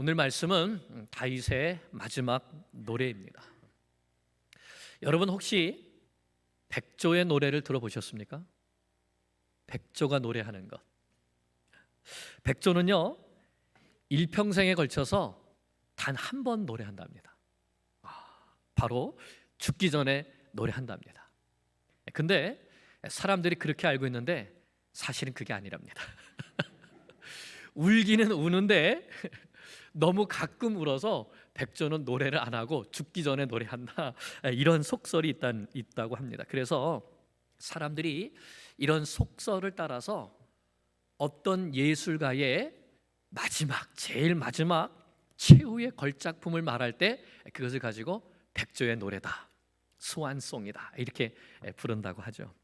오늘 말씀은 다윗의 마지막 노래입니다. 여러분 혹시 백조의 노래를 들어보셨습니까? 백조가 노래하는 것. 백조는요, 일평생에 걸쳐서 단 한 번 노래한답니다. 바로 죽기 전에 노래한답니다. 근데 사람들이 그렇게 알고 있는데 사실은 그게 아니랍니다. 울기는 우는데 너무 가끔 울어서 백조는 노래를 안 하고 죽기 전에 노래한다, 이런 속설이 있다고 합니다. 그래서 사람들이 이런 속설을 따라서 어떤 예술가의 제일 마지막 최후의 걸작품을 말할 때 그것을 가지고 백조의 노래다, 스완송이다, 이렇게 부른다고 하죠.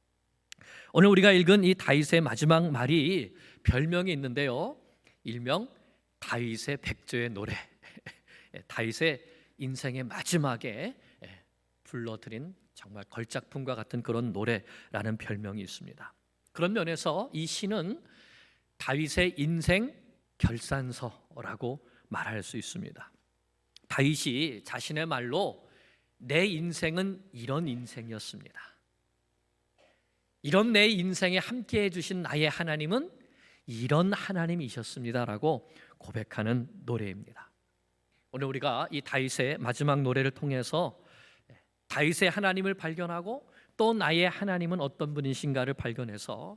오늘 우리가 읽은 이 다윗의 마지막 말이 별명이 있는데요, 일명 다윗의 백조의 노래, 다윗의 인생의 마지막에 불러드린 정말 걸작품과 같은 그런 노래라는 별명이 있습니다. 그런 면에서 이 시는 다윗의 인생 결산서라고 말할 수 있습니다. 다윗이 자신의 말로 내 인생은 이런 인생이었습니다, 이런 내 인생에 함께 해주신 나의 하나님은 이런 하나님이셨습니다라고 고백하는 노래입니다. 오늘 우리가 이 다윗의 마지막 노래를 통해서 다윗의 하나님을 발견하고 또 나의 하나님은 어떤 분이신가를 발견해서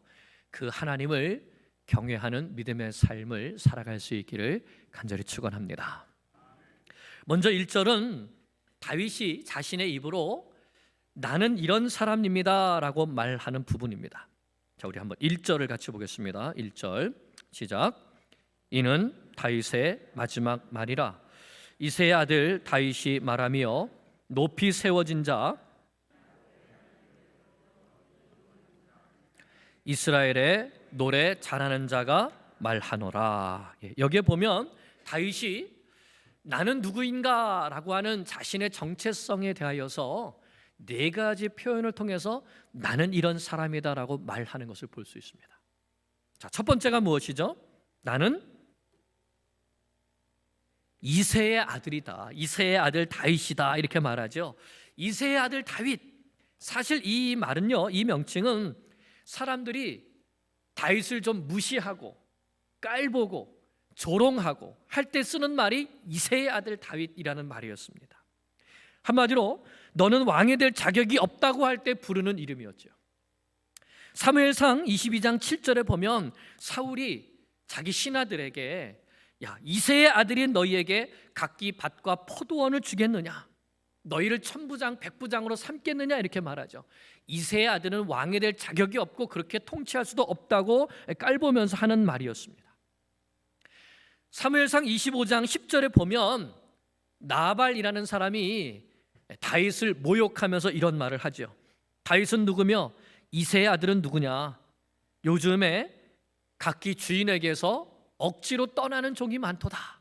그 하나님을 경외하는 믿음의 삶을 살아갈 수 있기를 간절히 축원합니다. 먼저 1절은 다윗이 자신의 입으로 나는 이런 사람입니다 라고 말하는 부분입니다. 자, 우리 한번 1절을 같이 보겠습니다. 1절 시작. 이는 다윗의 마지막 말이라. 이새의 아들 다윗이 말하며 높이 세워진 자 이스라엘의 노래 잘하는 자가 말하노라. 여기에 보면 다윗이 나는 누구인가 라고 하는 자신의 정체성에 대하여서 네 가지 표현을 통해서 나는 이런 사람이다 라고 말하는 것을 볼 수 있습니다. 자, 첫 번째가 무엇이죠? 나는 이새의 아들이다, 이새의 아들 다윗이다, 이렇게 말하죠. 이새의 아들 다윗, 사실 이 말은요, 이 명칭은 사람들이 다윗을 좀 무시하고 깔보고 조롱하고 할 때 쓰는 말이 이새의 아들 다윗이라는 말이었습니다. 한마디로 너는 왕이 될 자격이 없다고 할 때 부르는 이름이었죠. 사무엘상 22장 7절에 보면 사울이 자기 신하들에게 야, 이새의 아들인 너희에게 각기 밭과 포도원을 주겠느냐, 너희를 천부장 백부장으로 삼겠느냐, 이렇게 말하죠. 이새의 아들은 왕이 될 자격이 없고 그렇게 통치할 수도 없다고 깔보면서 하는 말이었습니다. 사무엘상 25장 10절에 보면 나발이라는 사람이 다윗을 모욕하면서 이런 말을 하죠. 다윗은 누구며 이새의 아들은 누구냐, 요즘에 각기 주인에게서 억지로 떠나는 종이 많도다.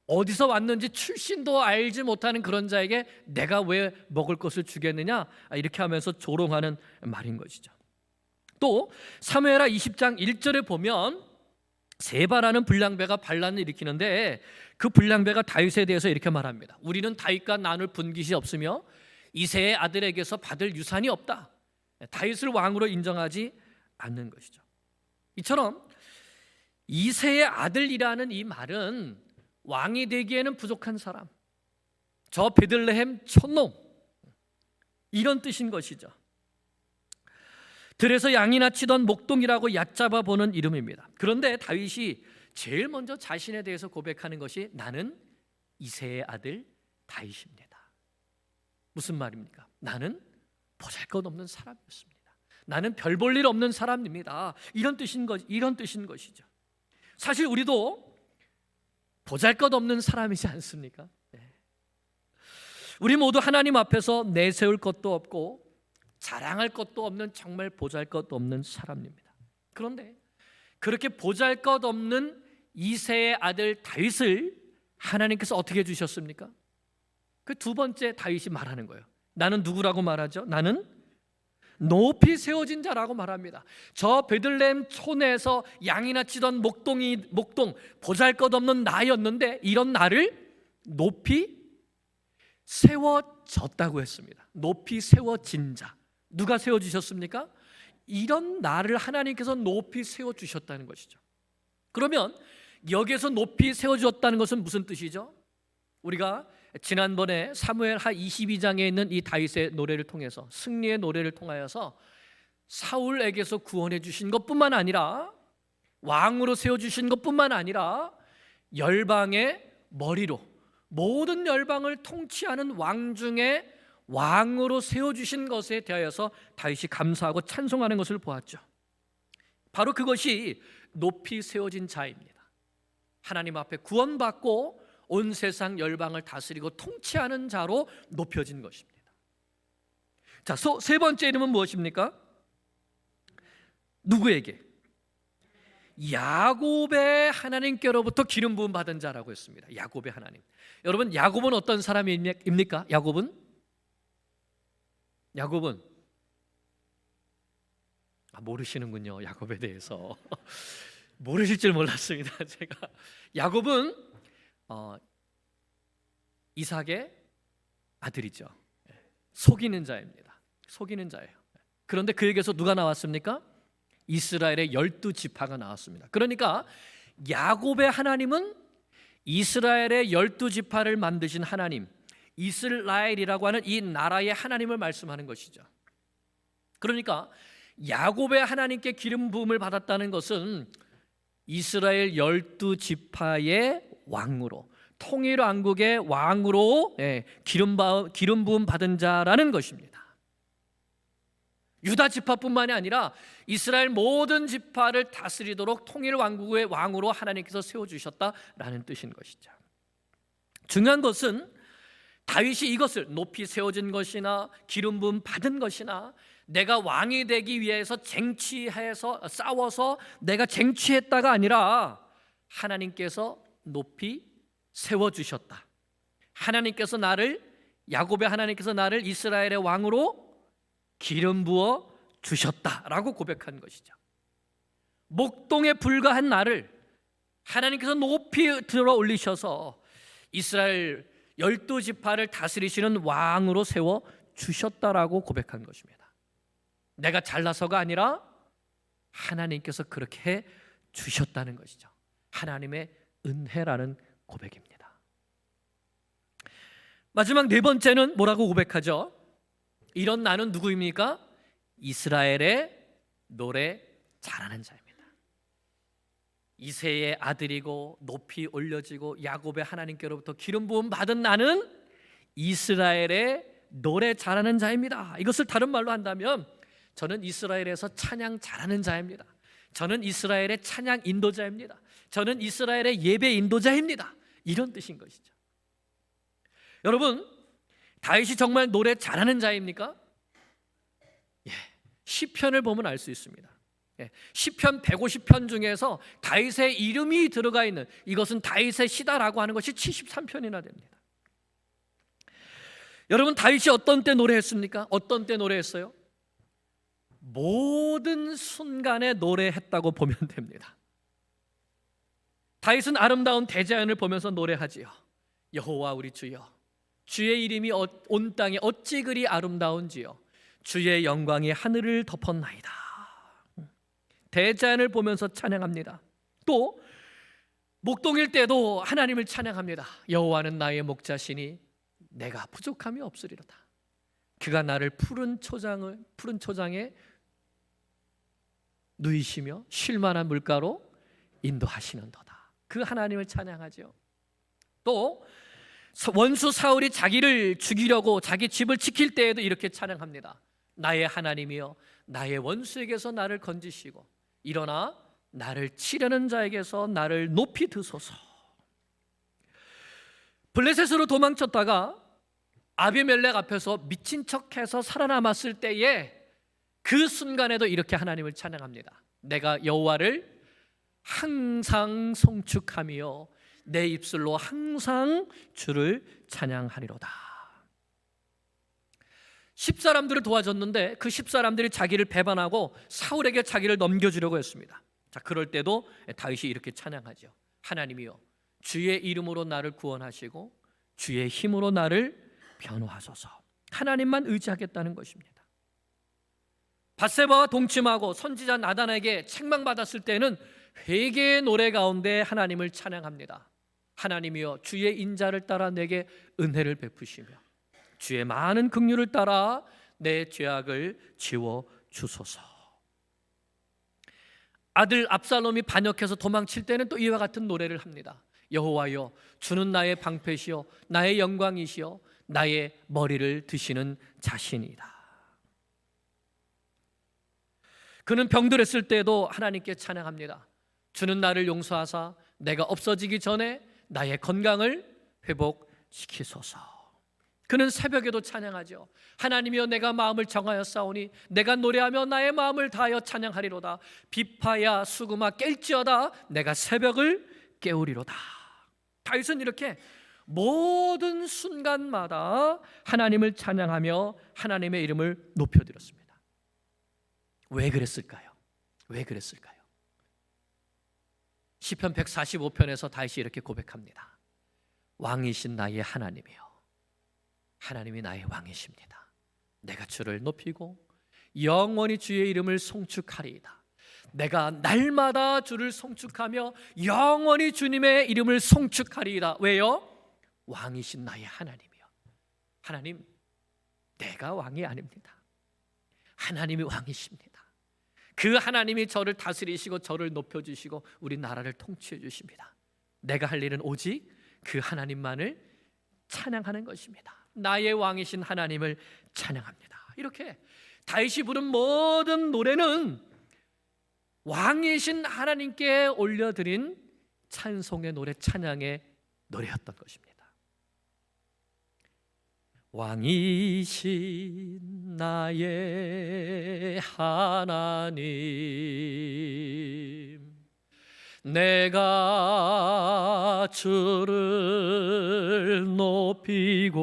어디서 왔는지 출신도 알지 못하는 그런 자에게 내가 왜 먹을 것을 주겠느냐, 이렇게 하면서 조롱하는 말인 것이죠. 또 사무엘하 20장 1절에 보면 세바라는 불량배가 반란을 일으키는데 그 불량배가 다윗에 대해서 이렇게 말합니다. 우리는 다윗과 나눌 분깃이 없으며 이새의 아들에게서 받을 유산이 없다. 다윗을 왕으로 인정하지 않는 것이죠. 이처럼 이새의 아들이라는 이 말은 왕이 되기에는 부족한 사람, 저 베들레헴 촌놈, 이런 뜻인 것이죠. 들에서 양이나 치던 목동이라고 얕잡아 보는 이름입니다. 그런데 다윗이 제일 먼저 자신에 대해서 고백하는 것이 나는 이새의 아들 다윗입니다. 무슨 말입니까? 나는 보잘것없는 사람이었습니다. 나는 별 볼 일 없는 사람입니다. 이런 뜻인 것이죠. 사실 우리도 보잘것없는 사람이지 않습니까? 우리 모두 하나님 앞에서 내세울 것도 없고 자랑할 것도 없는 정말 보잘것없는 사람입니다. 그런데 그렇게 보잘것없는 이새의 아들 다윗을 하나님께서 어떻게 해주셨습니까? 그 두 번째 다윗이 말하는 거예요. 나는 누구라고 말하죠? 나는 높이 세워진 자라고 말합니다. 저 베들레헴 촌에서 양이나 치던 목동 보잘것없는 나였는데 이런 나를 높이 세워졌다고 했습니다. 높이 세워진 자. 누가 세워주셨습니까? 이런 나를 하나님께서 높이 세워주셨다는 것이죠. 그러면 여기에서 높이 세워주었다는 것은 무슨 뜻이죠? 우리가 지난번에 사무엘하 22장에 있는 이 다윗의 노래를 통해서, 승리의 노래를 통하여서 사울에게서 구원해 주신 것뿐만 아니라, 왕으로 세워주신 것뿐만 아니라 열방의 머리로 모든 열방을 통치하는 왕 중에 왕으로 세워주신 것에 대하여서 다윗이 감사하고 찬송하는 것을 보았죠. 바로 그것이 높이 세워진 자입니다. 하나님 앞에 구원받고 온 세상 열방을 다스리고 통치하는 자로 높여진 것입니다. 자, 세 번째 이름은 무엇입니까? 누구에게? 야곱의 하나님께로부터 기름 부음 받은 자라고 했습니다. 야곱의 하나님. 여러분, 야곱은 어떤 사람입니까? 야곱은 모르시는군요. 야곱에 대해서 모르실 줄 몰랐습니다. 제가 야곱은 이삭의 아들이죠. 속이는 자입니다. 속이는 자예요. 그런데 그에게서 누가 나왔습니까? 이스라엘의 12지파가 나왔습니다. 그러니까 야곱의 하나님은 이스라엘의 12지파를 만드신 하나님, 이스라엘이라고 하는 이 나라의 하나님을 말씀하는 것이죠. 그러니까 야곱의 하나님께 기름 부음을 받았다는 것은 이스라엘 12지파의 왕으로, 통일 왕국의 왕으로 기름 부음 받은 자라는 것입니다. 유다 지파뿐만이 아니라 이스라엘 모든 지파를 다스리도록 통일 왕국의 왕으로 하나님께서 세워주셨다라는 뜻인 것이죠. 중요한 것은 다윗이 이것을 높이 세워진 것이나 기름 부음 받은 것이나 내가 왕이 되기 위해서 쟁취해서 싸워서 내가 쟁취했다가 아니라 하나님께서 높이 세워주셨다. 하나님께서 야곱의 하나님께서 나를 이스라엘의 왕으로 기름 부어 주셨다라고 고백한 것이죠. 목동에 불과한 나를 하나님께서 높이 들어 올리셔서 이스라엘 12지파를 다스리시는 왕으로 세워 주셨다라고 고백한 것입니다. 내가 잘나서가 아니라 하나님께서 그렇게 해 주셨다는 것이죠. 하나님의 은혜라는 고백입니다. 마지막 네 번째는 뭐라고 고백하죠? 이런 나는 누구입니까? 이스라엘의 노래 잘하는 자입니다. 이새의 아들이고 높이 올려지고 야곱의 하나님께로부터 기름 부음 받은 나는 이스라엘의 노래 잘하는 자입니다. 이것을 다른 말로 한다면 저는 이스라엘에서 찬양 잘하는 자입니다. 저는 이스라엘의 찬양 인도자입니다. 저는 이스라엘의 예배 인도자입니다. 이런 뜻인 것이죠. 여러분, 다윗이 정말 노래 잘하는 자입니까? 시편을 보면 알 수 있습니다. 시편 150편 중에서 다윗의 이름이 들어가 있는 이것은 다윗의 시다라고 하는 것이 73편이나 됩니다. 여러분, 다윗이 어떤 때 노래했습니까? 어떤 때 노래했어요? 모든 순간에 노래했다고 보면 됩니다. 다윗은 아름다운 대자연을 보면서 노래하지요. 여호와 우리 주여, 주의 이름이 온 땅에 어찌 그리 아름다운지요, 주의 영광이 하늘을 덮었나이다. 대자연을 보면서 찬양합니다. 또 목동일 때도 하나님을 찬양합니다. 여호와는 나의 목자시니 내가 부족함이 없으리로다. 그가 나를 푸른 초장에 누이시며 쉴 만한 물가로 인도하시는도다. 그 하나님을 찬양하죠. 또 원수 사울이 자기를 죽이려고 자기 집을 지킬 때에도 이렇게 찬양합니다. 나의 하나님이여, 나의 원수에게서 나를 건지시고 일어나 나를 치려는 자에게서 나를 높이 드소서. 블레셋으로 도망쳤다가 아비멜렉 앞에서 미친 척해서 살아남았을 때에 그 순간에도 이렇게 하나님을 찬양합니다. 내가 여호와를 항상 송축하며 내 입술로 항상 주를 찬양하리로다. 10사람들을 도와줬는데 그 10사람들이 자기를 배반하고 사울에게 자기를 넘겨주려고 했습니다. 자, 그럴 때도 다윗이 이렇게 찬양하죠. 하나님이여, 주의 이름으로 나를 구원하시고 주의 힘으로 나를 변호하소서. 하나님만 의지하겠다는 것입니다. 밧세바와 동침하고 선지자 나단에게 책망받았을 때는 회개의 노래 가운데 하나님을 찬양합니다. 하나님이여, 주의 인자를 따라 내게 은혜를 베푸시며 주의 많은 긍휼을 따라 내 죄악을 지워 주소서. 아들 압살롬이 반역해서 도망칠 때는 또 이와 같은 노래를 합니다. 여호와여, 주는 나의 방패시요 나의 영광이시요 나의 머리를 드시는 자신이다. 그는 병들었을 때도 하나님께 찬양합니다. 주는 나를 용서하사 내가 없어지기 전에 나의 건강을 회복시키소서. 그는 새벽에도 찬양하죠. 하나님이여, 내가 마음을 정하였사오니 내가 노래하며 나의 마음을 다하여 찬양하리로다. 비파야 수금아 깰지어다 내가 새벽을 깨우리로다. 다윗은 이렇게 모든 순간마다 하나님을 찬양하며 하나님의 이름을 높여드렸습니다. 왜 그랬을까요? 왜 그랬을까요? 시편 145편에서 다윗이 이렇게 고백합니다. 왕이신 나의 하나님이여, 하나님이 나의 왕이십니다. 내가 주를 높이고 영원히 주의 이름을 송축하리이다. 내가 날마다 주를 송축하며 영원히 주님의 이름을 송축하리이다. 왜요? 왕이신 나의 하나님이여. 하나님, 내가 왕이 아닙니다. 하나님이 왕이십니다. 그 하나님이 저를 다스리시고 저를 높여주시고 우리 나라를 통치해 주십니다. 내가 할 일은 오직 그 하나님만을 찬양하는 것입니다. 나의 왕이신 하나님을 찬양합니다. 이렇게 다윗이 부른 모든 노래는 왕이신 하나님께 올려드린 찬송의 노래, 찬양의 노래였던 것입니다. 왕이신 나의 하나님, 내가 주를 높이고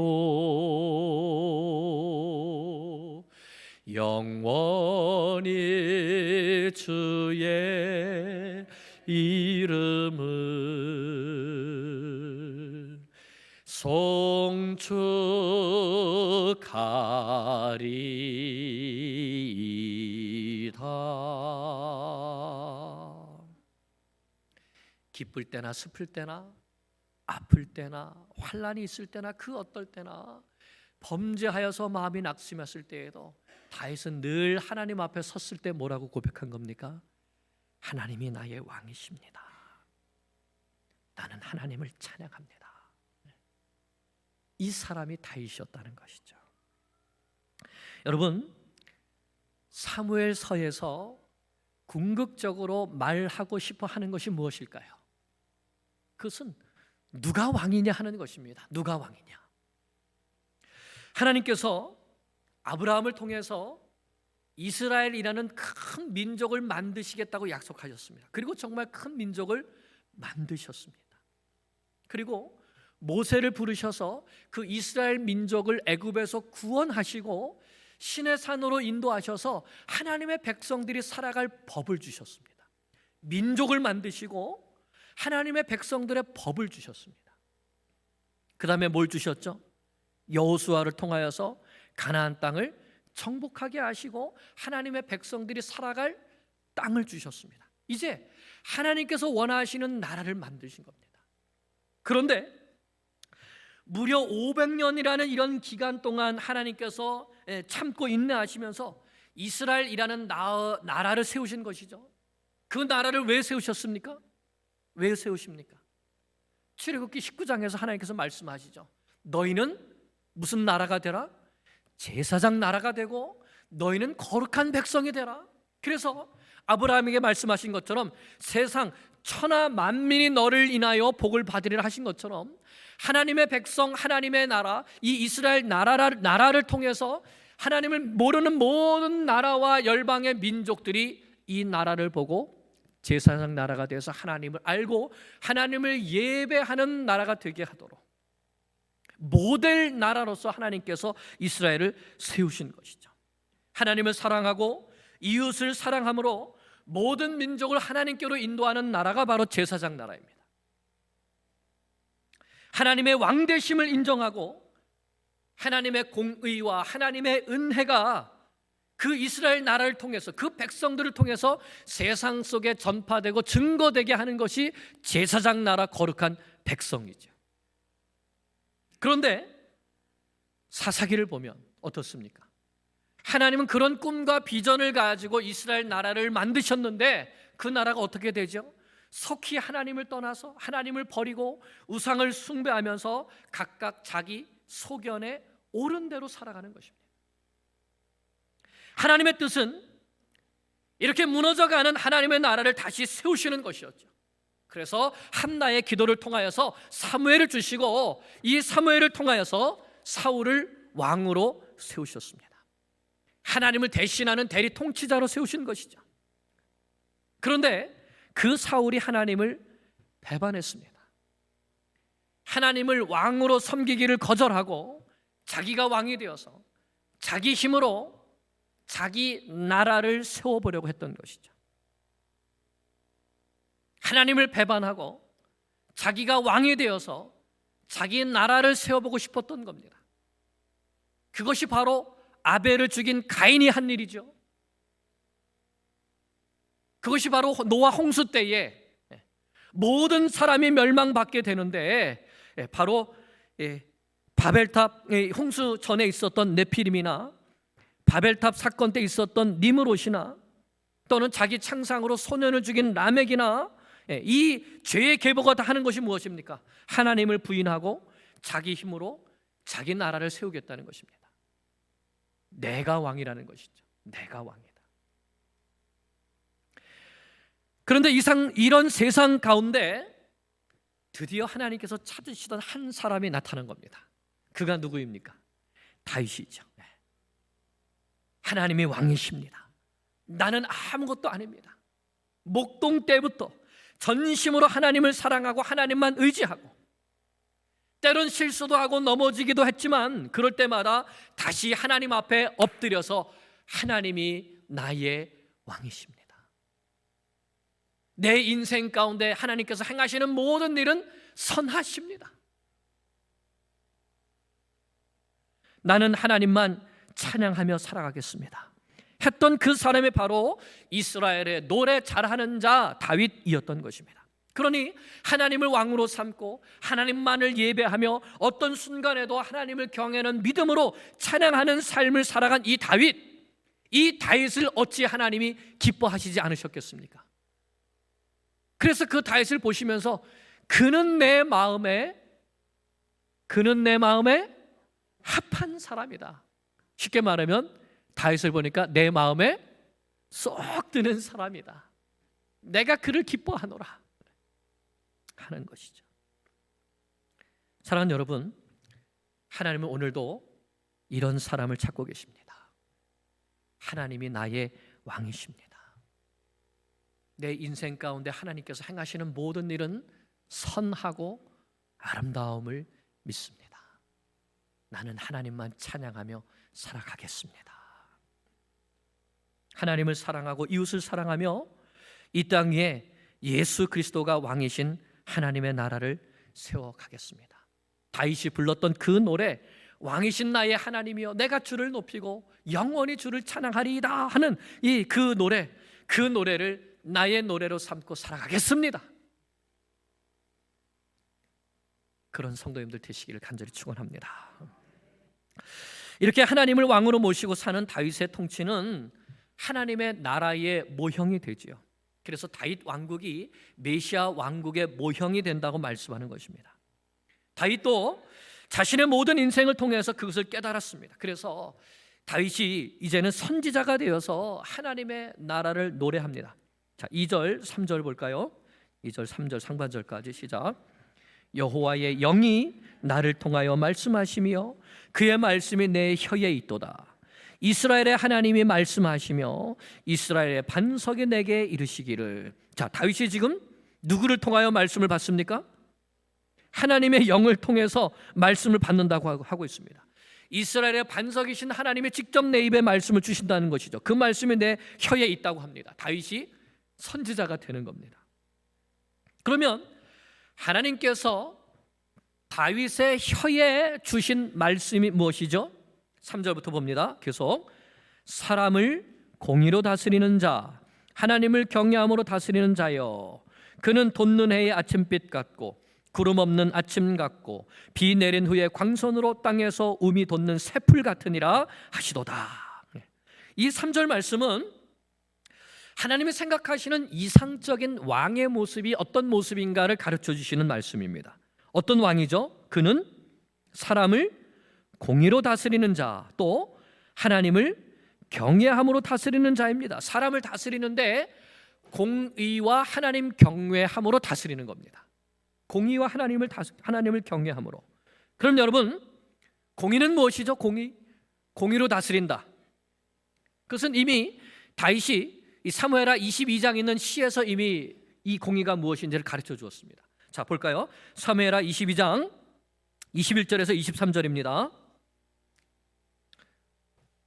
영원히 주의 이름을 송축하리이다. 기쁠 때나 슬플 때나 아플 때나 환난이 있을 때나 그 어떨 때나 범죄하여서 마음이 낙심했을 때에도 다윗은 늘 하나님 앞에 섰을 때 뭐라고 고백한 겁니까? 하나님이 나의 왕이십니다. 나는 하나님을 찬양합니다. 이 사람이 다윗이었다는 것이죠. 여러분, 사무엘서에서 궁극적으로 말하고 싶어 하는 것이 무엇일까요? 그것은 누가 왕이냐 하는 것입니다. 누가 왕이냐. 하나님께서 아브라함을 통해서 이스라엘이라는 큰 민족을 만드시겠다고 약속하셨습니다. 그리고 정말 큰 민족을 만드셨습니다. 그리고 모세를 부르셔서 그 이스라엘 민족을 애굽에서 구원하시고 시내산으로 인도하셔서 하나님의 백성들이 살아갈 법을 주셨습니다. 민족을 만드시고 하나님의 백성들의 법을 주셨습니다. 그 다음에 뭘 주셨죠? 여호수아를 통하여서 가나안 땅을 정복하게 하시고 하나님의 백성들이 살아갈 땅을 주셨습니다. 이제 하나님께서 원하시는 나라를 만드신 겁니다. 그런데 무려 500년이라는 이런 기간 동안 하나님께서 참고 인내하시면서 이스라엘이라는 나라를 세우신 것이죠. 그 나라를 왜 세우셨습니까? 왜 세우십니까? 출애굽기 19장에서 하나님께서 말씀하시죠. 너희는 무슨 나라가 되라? 제사장 나라가 되고 너희는 거룩한 백성이 되라. 그래서 아브라함에게 말씀하신 것처럼 세상 천하 만민이 너를 인하여 복을 받으리라 하신 것처럼 하나님의 백성, 하나님의 나라, 이 이스라엘 나라를 통해서 하나님을 모르는 모든 나라와 열방의 민족들이 이 나라를 보고 제사장 나라가 되어서 하나님을 알고 하나님을 예배하는 나라가 되게 하도록 모델 나라로서 하나님께서 이스라엘을 세우신 것이죠. 하나님을 사랑하고 이웃을 사랑함으로 모든 민족을 하나님께로 인도하는 나라가 바로 제사장 나라입니다. 하나님의 왕되심을 인정하고 하나님의 공의와 하나님의 은혜가 그 이스라엘 나라를 통해서, 그 백성들을 통해서 세상 속에 전파되고 증거되게 하는 것이 제사장 나라 거룩한 백성이죠. 그런데 사사기를 보면 어떻습니까? 하나님은 그런 꿈과 비전을 가지고 이스라엘 나라를 만드셨는데 그 나라가 어떻게 되죠? 속히 하나님을 떠나서 하나님을 버리고 우상을 숭배하면서 각각 자기 소견에 옳은 대로 살아가는 것입니다. 하나님의 뜻은 이렇게 무너져가는 하나님의 나라를 다시 세우시는 것이었죠. 그래서 한나의 기도를 통하여서 사무엘을 주시고 이 사무엘을 통하여서 사울을 왕으로 세우셨습니다. 하나님을 대신하는 대리 통치자로 세우신 것이죠. 그런데 그 사울이 하나님을 배반했습니다. 하나님을 왕으로 섬기기를 거절하고 자기가 왕이 되어서 자기 힘으로 자기 나라를 세워보려고 했던 것이죠. 하나님을 배반하고 자기가 왕이 되어서 자기 나라를 세워보고 싶었던 겁니다. 그것이 바로 아벨을 죽인 가인이 한 일이죠. 그것이 바로 노아 홍수 때에 모든 사람이 멸망받게 되는데 바로 바벨탑 홍수 전에 있었던 네피림이나 바벨탑 사건 때 있었던 니므롯이나 또는 자기 창상으로 소년을 죽인 라멕이나 이 죄의 계보가 다 하는 것이 무엇입니까? 하나님을 부인하고 자기 힘으로 자기 나라를 세우겠다는 것입니다. 내가 왕이라는 것이죠. 내가 왕이다. 그런데 이런 세상 가운데 드디어 하나님께서 찾으시던 한 사람이 나타난 겁니다. 그가 누구입니까? 다윗이죠. 하나님이 왕이십니다. 나는 아무것도 아닙니다. 목동 때부터 전심으로 하나님을 사랑하고 하나님만 의지하고 때론 실수도 하고 넘어지기도 했지만 그럴 때마다 다시 하나님 앞에 엎드려서 하나님이 나의 왕이십니다. 내 인생 가운데 하나님께서 행하시는 모든 일은 선하십니다. 나는 하나님만 찬양하며 살아가겠습니다 했던 그 사람이 바로 이스라엘의 노래 잘하는 자 다윗이었던 것입니다. 그러니 하나님을 왕으로 삼고 하나님만을 예배하며 어떤 순간에도 하나님을 경외하는 믿음으로 찬양하는 삶을 살아간 이 다윗을 어찌 하나님이 기뻐하시지 않으셨겠습니까? 그래서 그 다윗을 보시면서 그는 내 마음에 합한 사람이다. 쉽게 말하면 다윗을 보니까 내 마음에 쏙 드는 사람이다. 내가 그를 기뻐하노라 하는 것이죠. 사랑하는 여러분, 하나님은 오늘도 이런 사람을 찾고 계십니다. 하나님이 나의 왕이십니다. 내 인생 가운데 하나님께서 행하시는 모든 일은 선하고 아름다움을 믿습니다. 나는 하나님만 찬양하며 살아가겠습니다. 하나님을 사랑하고 이웃을 사랑하며 이 땅 위에 예수 그리스도가 왕이신 하나님의 나라를 세워가겠습니다. 다윗이 불렀던 그 노래, 왕이신 나의 하나님이여 내가 주를 높이고 영원히 주를 찬양하리이다 하는 그 노래를 나의 노래로 삼고 살아가겠습니다. 그런 성도님들 되시기를 간절히 축원합니다. 이렇게 하나님을 왕으로 모시고 사는 다윗의 통치는 하나님의 나라의 모형이 되지요. 그래서 다윗 왕국이 메시아 왕국의 모형이 된다고 말씀하는 것입니다. 다윗도 자신의 모든 인생을 통해서 그것을 깨달았습니다. 그래서 다윗이 이제는 선지자가 되어서 하나님의 나라를 노래합니다. 자, 2절, 3절 볼까요? 2절, 3절 상반절까지 시작. 여호와의 영이 나를 통하여 말씀하시며 그의 말씀이 내 혀에 있도다. 이스라엘의 하나님이 말씀하시며 이스라엘의 반석이 내게 이르시기를. 자, 다윗이 지금 누구를 통하여 말씀을 받습니까? 하나님의 영을 통해서 말씀을 받는다고 하고 있습니다. 이스라엘의 반석이신 하나님이 직접 내 입에 말씀을 주신다는 것이죠. 그 말씀이 내 혀에 있다고 합니다. 다윗이 선지자가 되는 겁니다. 그러면 하나님께서 다윗의 혀에 주신 말씀이 무엇이죠? 3절부터 봅니다. 계속 사람을 공의로 다스리는 자, 하나님을 경외함으로 다스리는 자여, 그는 돋는 해의 아침빛 같고 구름 없는 아침 같고 비 내린 후에 광선으로 땅에서 움이 돋는 새풀 같으니라 하시도다. 이 3절 말씀은 하나님이 생각하시는 이상적인 왕의 모습이 어떤 모습인가를 가르쳐 주시는 말씀입니다. 어떤 왕이죠? 그는 사람을 공의로 다스리는 자, 또 하나님을 경외함으로 다스리는 자입니다. 사람을 다스리는데 공의와 하나님 경외함으로 다스리는 겁니다. 공의와 하나님을 경외함으로. 그럼 여러분, 공의는 무엇이죠? 공의로 다스린다. 그것은 이미 다윗이 이 사무엘하 22장 있는 시에서 이미 이 공의가 무엇인지를 가르쳐 주었습니다. 자, 볼까요? 사무엘하 22장 21절에서 23절입니다.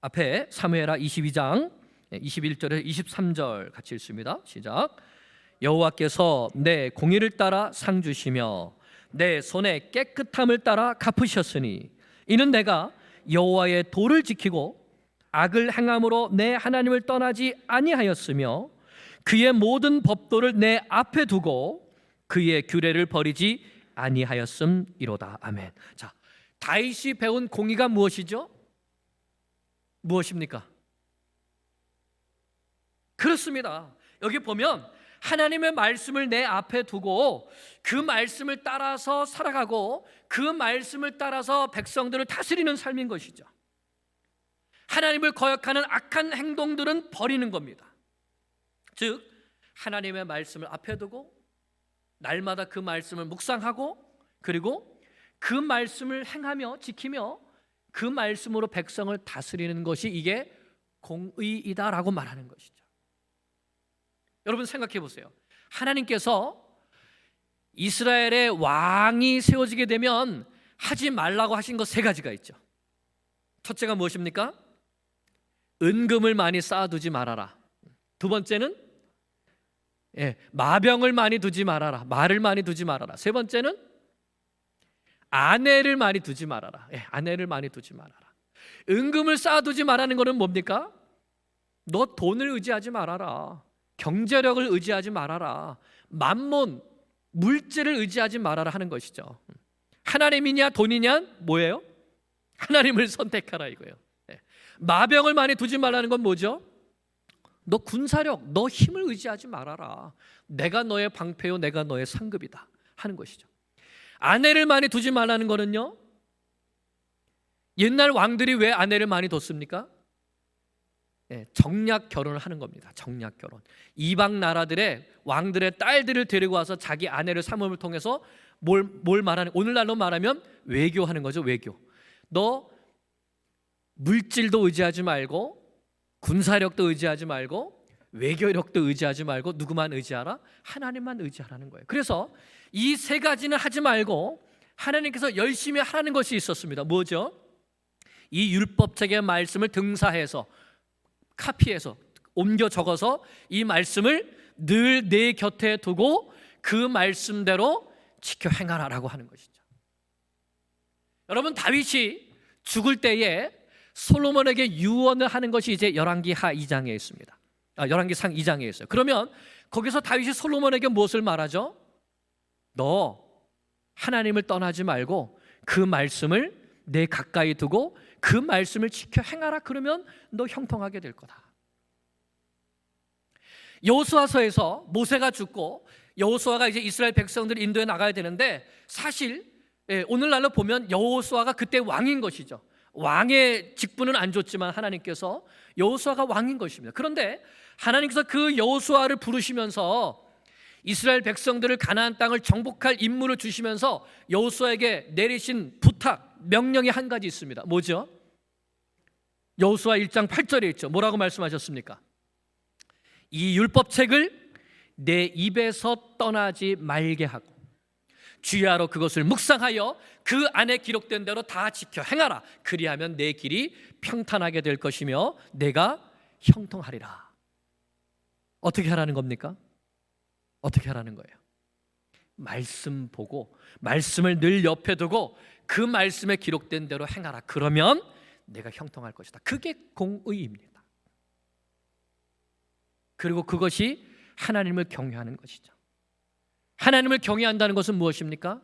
앞에 사무엘하 22장 21절에서 23절 같이 읽습니다. 시작. 여호와께서 내 공의를 따라 상 주시며 내 손의 깨끗함을 따라 갚으셨으니 이는 내가 여호와의 도를 지키고 악을 행함으로 내 하나님을 떠나지 아니하였으며 그의 모든 법도를 내 앞에 두고 그의 규례를 버리지 아니하였음이로다. 아멘. 자, 다윗이 배운 공의가 무엇이죠? 무엇입니까? 그렇습니다. 여기 보면 하나님의 말씀을 내 앞에 두고 그 말씀을 따라서 살아가고 그 말씀을 따라서 백성들을 다스리는 삶인 것이죠. 하나님을 거역하는 악한 행동들은 버리는 겁니다. 즉 하나님의 말씀을 앞에 두고 날마다 그 말씀을 묵상하고 그리고 그 말씀을 행하며 지키며 그 말씀으로 백성을 다스리는 것이 이게 공의이다라고 말하는 것이죠. 여러분 생각해 보세요. 하나님께서 이스라엘의 왕이 세워지게 되면 하지 말라고 하신 것 세 가지가 있죠. 첫째가 무엇입니까? 은금을 많이 쌓아두지 말아라. 두 번째는 마병을 많이 두지 말아라. 말을 많이 두지 말아라. 세 번째는 아내를 많이 두지 말아라. 아내를 많이 두지 말아라. 은금을 쌓아두지 말라는 것은 뭡니까? 너 돈을 의지하지 말아라. 경제력을 의지하지 말아라. 만몬, 물질을 의지하지 말아라 하는 것이죠. 하나님이냐 돈이냐 뭐예요? 하나님을 선택하라 이거예요. 마병을 많이 두지 말라는 건 뭐죠? 너 군사력, 너 힘을 의지하지 말아라. 내가 너의 방패요, 내가 너의 상급이다 하는 것이죠. 아내를 많이 두지 말라는 거는요, 옛날 왕들이 왜 아내를 많이 뒀습니까? 정략 결혼을 하는 겁니다. 정략 결혼. 이방 나라들의 왕들의 딸들을 데리고 와서 자기 아내를 삼음을 통해서 뭘 말하는, 오늘날로 말하면 외교하는 거죠. 외교. 너 물질도 의지하지 말고 군사력도 의지하지 말고 외교력도 의지하지 말고 누구만 의지하라? 하나님만 의지하라는 거예요. 그래서 이 세 가지는 하지 말고 하나님께서 열심히 하라는 것이 있었습니다. 뭐죠? 이 율법책의 말씀을 등사해서 카피해서 옮겨 적어서 이 말씀을 늘 내 곁에 두고 그 말씀대로 지켜 행하라라고 하는 것이죠. 여러분, 다윗이 죽을 때에 솔로몬에게 유언을 하는 것이 이제 열왕기하 2장에 있습니다. 열왕기상 2장에 있어요. 그러면 거기서 다윗이 솔로몬에게 무엇을 말하죠? 너 하나님을 떠나지 말고 그 말씀을 내 가까이 두고 그 말씀을 지켜 행하라. 그러면 너 형통하게 될 거다. 여호수아서에서 모세가 죽고 여호수아가 이제 이스라엘 백성들을 인도해 나가야 되는데, 사실 오늘날로 보면 여호수아가 그때 왕인 것이죠. 왕의 직분은 안 줬지만 하나님께서 여호수아가 왕인 것입니다. 그런데 하나님께서 그 여호수아를 부르시면서 이스라엘 백성들을 가나안 땅을 정복할 임무를 주시면서 여호수아에게 내리신 부탁, 명령이 한 가지 있습니다. 뭐죠? 여호수아 1장 8절에 있죠. 뭐라고 말씀하셨습니까? 이 율법책을 내 입에서 떠나지 말게 하고 주야로 그것을 묵상하여 그 안에 기록된 대로 다 지켜 행하라. 그리하면 내 길이 평탄하게 될 것이며 내가 형통하리라. 어떻게 하라는 겁니까? 어떻게 하라는 거예요? 말씀 보고 말씀을 늘 옆에 두고 그 말씀에 기록된 대로 행하라. 그러면 내가 형통할 것이다. 그게 공의입니다. 그리고 그것이 하나님을 경외하는 것이죠. 하나님을 경외한다는 것은 무엇입니까?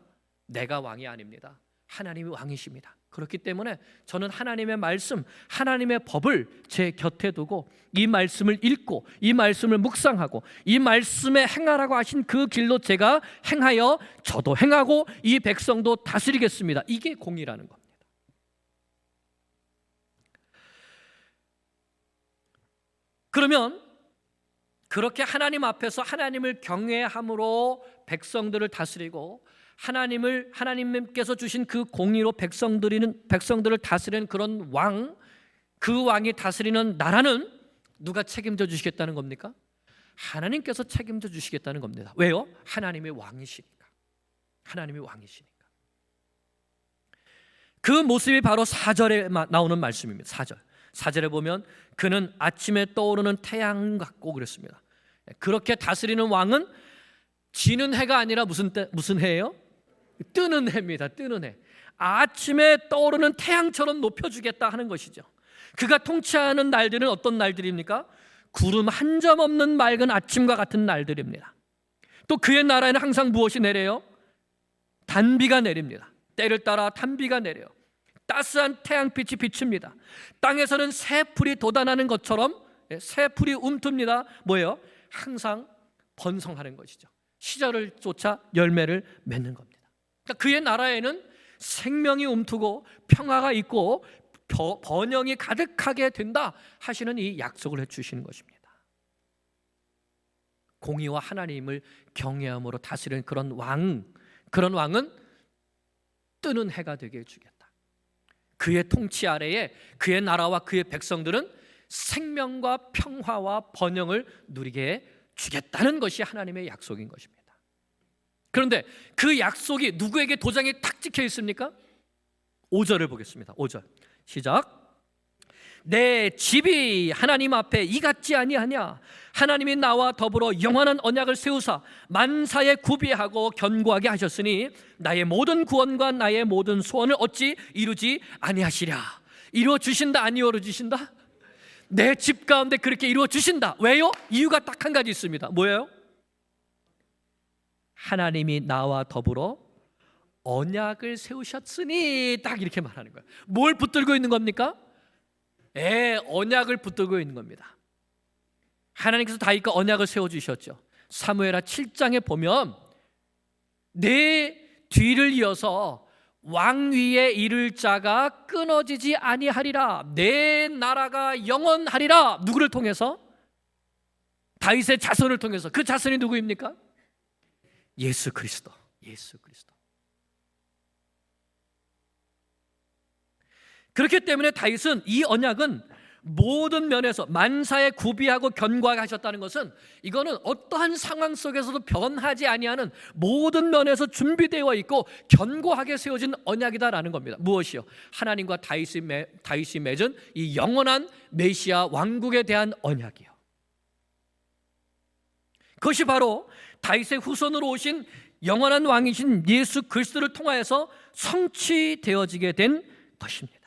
내가 왕이 아닙니다. 하나님이 왕이십니다. 그렇기 때문에 저는 하나님의 말씀, 하나님의 법을 제 곁에 두고 이 말씀을 읽고 이 말씀을 묵상하고 이 말씀에 행하라고 하신 그 길로 제가 행하여 저도 행하고 이 백성도 다스리겠습니다. 이게 공의라는 겁니다. 그러면 그렇게 하나님 앞에서 하나님을 경외함으로 백성들을 다스리고 하나님께서 주신 그 공의로 백성들을 다스리는 그런 왕, 그 왕이 다스리는 나라는 누가 책임져 주시겠다는 겁니까? 하나님께서 책임져 주시겠다는 겁니다. 왜요? 하나님의 왕이시니까. 하나님의 왕이시니까. 그 모습이 바로 4절에 나오는 말씀입니다. 4절에 보면 그는 아침에 떠오르는 태양 같고 그랬습니다. 그렇게 다스리는 왕은 지는 해가 아니라 무슨 해예요? 뜨는 해입니다. 뜨는 해. 아침에 떠오르는 태양처럼 높여주겠다 하는 것이죠. 그가 통치하는 날들은 어떤 날들입니까? 구름 한 점 없는 맑은 아침과 같은 날들입니다. 또 그의 나라에는 항상 무엇이 내려요? 단비가 내립니다. 때를 따라 단비가 내려요. 따스한 태양빛이 비춥니다. 땅에서는 새풀이 돋아나는 것처럼 새풀이 움툽니다. 뭐예요? 항상 번성하는 것이죠. 시절을 쫓아 열매를 맺는 겁니다. 그러니까 그의 나라에는 생명이 움트고 평화가 있고 번영이 가득하게 된다 하시는 이 약속을 해주시는 것입니다. 공의와 하나님을 경외함으로 다스리는 그런 왕은 뜨는 해가 되게 해주겠다. 그의 통치 아래에 그의 나라와 그의 백성들은 생명과 평화와 번영을 누리게 주겠다는 것이 하나님의 약속인 것입니다. 그런데 그 약속이 누구에게 도장이 탁 찍혀 있습니까? 5절을 보겠습니다. 5절 시작. 내 집이 하나님 앞에 이 같지 아니하냐. 하나님이 나와 더불어 영원한 언약을 세우사 만사에 구비하고 견고하게 하셨으니 나의 모든 구원과 나의 모든 소원을 어찌 이루지 아니하시랴. 이루어 주신다, 안 이루어 주신다? 내 집 가운데 그렇게 이루어 주신다. 왜요? 이유가 딱 한 가지 있습니다. 뭐예요? 하나님이 나와 더불어 언약을 세우셨으니, 딱 이렇게 말하는 거예요. 뭘 붙들고 있는 겁니까? 언약을 붙들고 있는 겁니다. 하나님께서 다윗과 언약을 세워주셨죠. 사무엘하 7장에 보면 내 뒤를 이어서 왕 위에 이를 자가 끊어지지 아니하리라. 내 나라가 영원하리라. 누구를 통해서? 다윗의 자손을 통해서. 그 자손이 누구입니까? 예수 그리스도. 예수 그리스도. 그렇기 때문에 다윗은 이 언약은 모든 면에서 만사에 구비하고 견고하게 하셨다는 것은, 이거는 어떠한 상황 속에서도 변하지 아니하는 모든 면에서 준비되어 있고 견고하게 세워진 언약이다라는 겁니다. 무엇이요? 하나님과 다윗이 맺은 이 영원한 메시아 왕국에 대한 언약이요. 그것이 바로 다윗의 후손으로 오신 영원한 왕이신 예수 그리스도를 통하여서 성취되어지게 된 것입니다.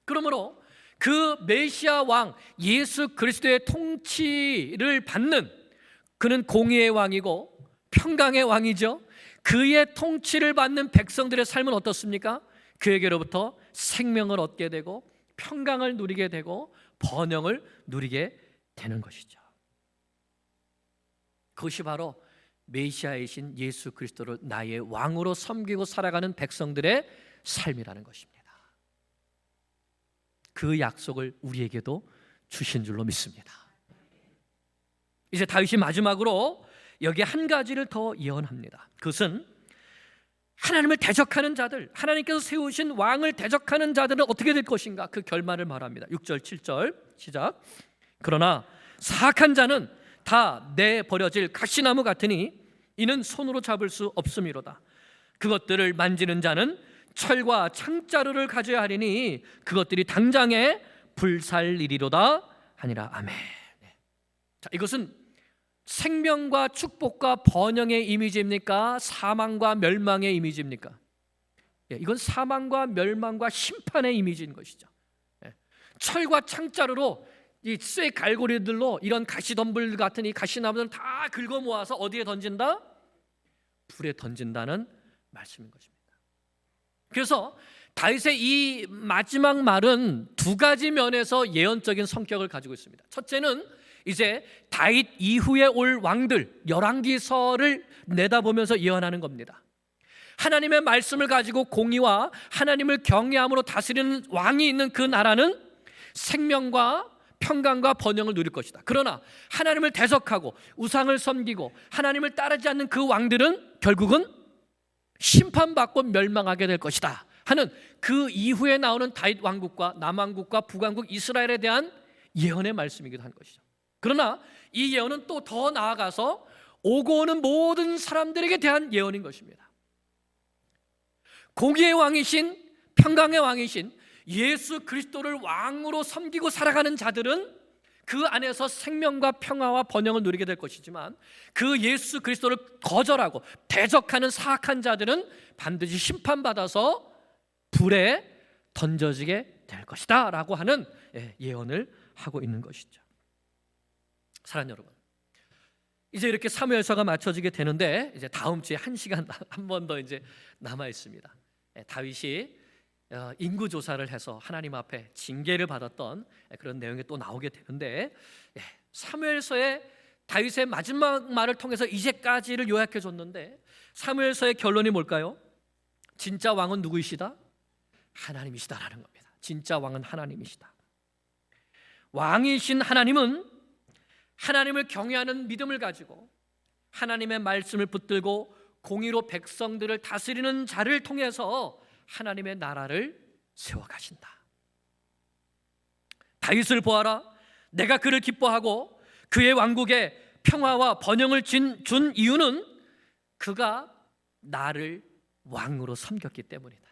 그러므로 그 메시아 왕 예수 그리스도의 통치를 받는, 그는 공의의 왕이고 평강의 왕이죠. 그의 통치를 받는 백성들의 삶은 어떻습니까? 그에게로부터 생명을 얻게 되고 평강을 누리게 되고 번영을 누리게 되는 것이죠. 그것이 바로 메시아이신 예수 그리스도를 나의 왕으로 섬기고 살아가는 백성들의 삶이라는 것입니다. 그 약속을 우리에게도 주신 줄로 믿습니다. 이제 다윗이 마지막으로 여기 한 가지를 더 예언합니다. 그것은 하나님을 대적하는 자들, 하나님께서 세우신 왕을 대적하는 자들은 어떻게 될 것인가, 그 결말을 말합니다. 6절 7절 시작. 그러나 사악한 자는 다 내버려질 가시나무 같으니 이는 손으로 잡을 수 없음이로다. 그것들을 만지는 자는 철과 창자루를 가져야 하리니 그것들이 당장에 불살리리로다 하니라. 아멘. 자, 이것은 생명과 축복과 번영의 이미지입니까? 사망과 멸망의 이미지입니까? 이건 사망과 멸망과 심판의 이미지인 것이죠. 철과 창자루로 이 쇠 갈고리들로 이런 가시덤불 같은 이 가시나무들을 다 긁어 모아서 어디에 던진다? 불에 던진다는 말씀인 것입니다. 그래서 다윗의 이 마지막 말은 두 가지 면에서 예언적인 성격을 가지고 있습니다. 첫째는 이제 다윗 이후에 올 왕들, 열왕기서를 내다보면서 예언하는 겁니다. 하나님의 말씀을 가지고 공의와 하나님을 경외함으로 다스리는 왕이 있는 그 나라는 생명과 평강과 번영을 누릴 것이다. 그러나 하나님을 대적하고 우상을 섬기고 하나님을 따르지 않는 그 왕들은 결국은 심판받고 멸망하게 될 것이다 하는 그 이후에 나오는 다윗 왕국과 남왕국과 북왕국 이스라엘에 대한 예언의 말씀이기도 한 것이죠. 그러나 이 예언은 또 더 나아가서 오고 오는 모든 사람들에게 대한 예언인 것입니다. 공의의 왕이신 평강의 왕이신 예수 그리스도를 왕으로 섬기고 살아가는 자들은 그 안에서 생명과 평화와 번영을 누리게 될 것이지만 그 예수 그리스도를 거절하고 대적하는 사악한 자들은 반드시 심판받아서 불에 던져지게 될 것이다 라고 하는 예언을 하고 있는 것이죠. 사랑하는 여러분, 이제 이렇게 사무엘서가 맞춰지게 되는데 이제 다음 주에 1시간 한 번 더 이제 남아 있습니다. 다윗이 인구 조사를 해서 하나님 앞에 징계를 받았던 그런 내용이 또 나오게 되는데, 사무엘서의 다윗의 마지막 말을 통해서 이제까지를 요약해 줬는데 사무엘서의 결론이 뭘까요? 진짜 왕은 누구이시다? 하나님이시다라는 겁니다. 진짜 왕은 하나님이시다. 왕이신 하나님은 하나님을 경외하는 믿음을 가지고 하나님의 말씀을 붙들고 공의로 백성들을 다스리는 자를 통해서 하나님의 나라를 세워가신다. 다윗을 보아라. 내가 그를 기뻐하고 그의 왕국에 평화와 번영을 준 이유는 그가 나를 왕으로 섬겼기 때문이다.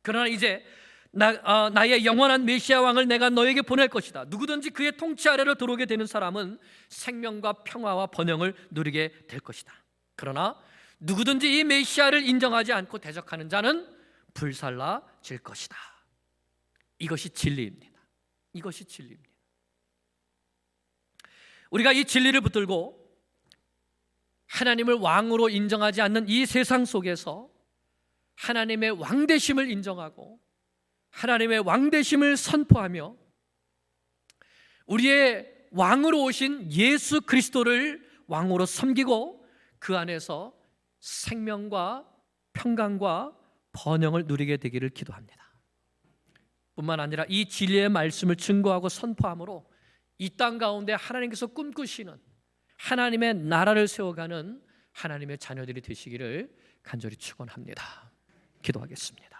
그러나 이제 나의 영원한 메시아 왕을 내가 너에게 보낼 것이다. 누구든지 그의 통치 아래로 들어오게 되는 사람은 생명과 평화와 번영을 누리게 될 것이다. 그러나 누구든지 이 메시아를 인정하지 않고 대적하는 자는 불살라질 것이다. 이것이 진리입니다. 이것이 진리입니다. 우리가 이 진리를 붙들고 하나님을 왕으로 인정하지 않는 이 세상 속에서 하나님의 왕되심을 인정하고 하나님의 왕되심을 선포하며 우리의 왕으로 오신 예수 그리스도를 왕으로 섬기고 그 안에서 생명과 평강과 번영을 누리게 되기를 기도합니다. 뿐만 아니라 이 진리의 말씀을 증거하고 선포함으로 이 땅 가운데 하나님께서 꿈꾸시는 하나님의 나라를 세워가는 하나님의 자녀들이 되시기를 간절히 축원합니다. 기도하겠습니다.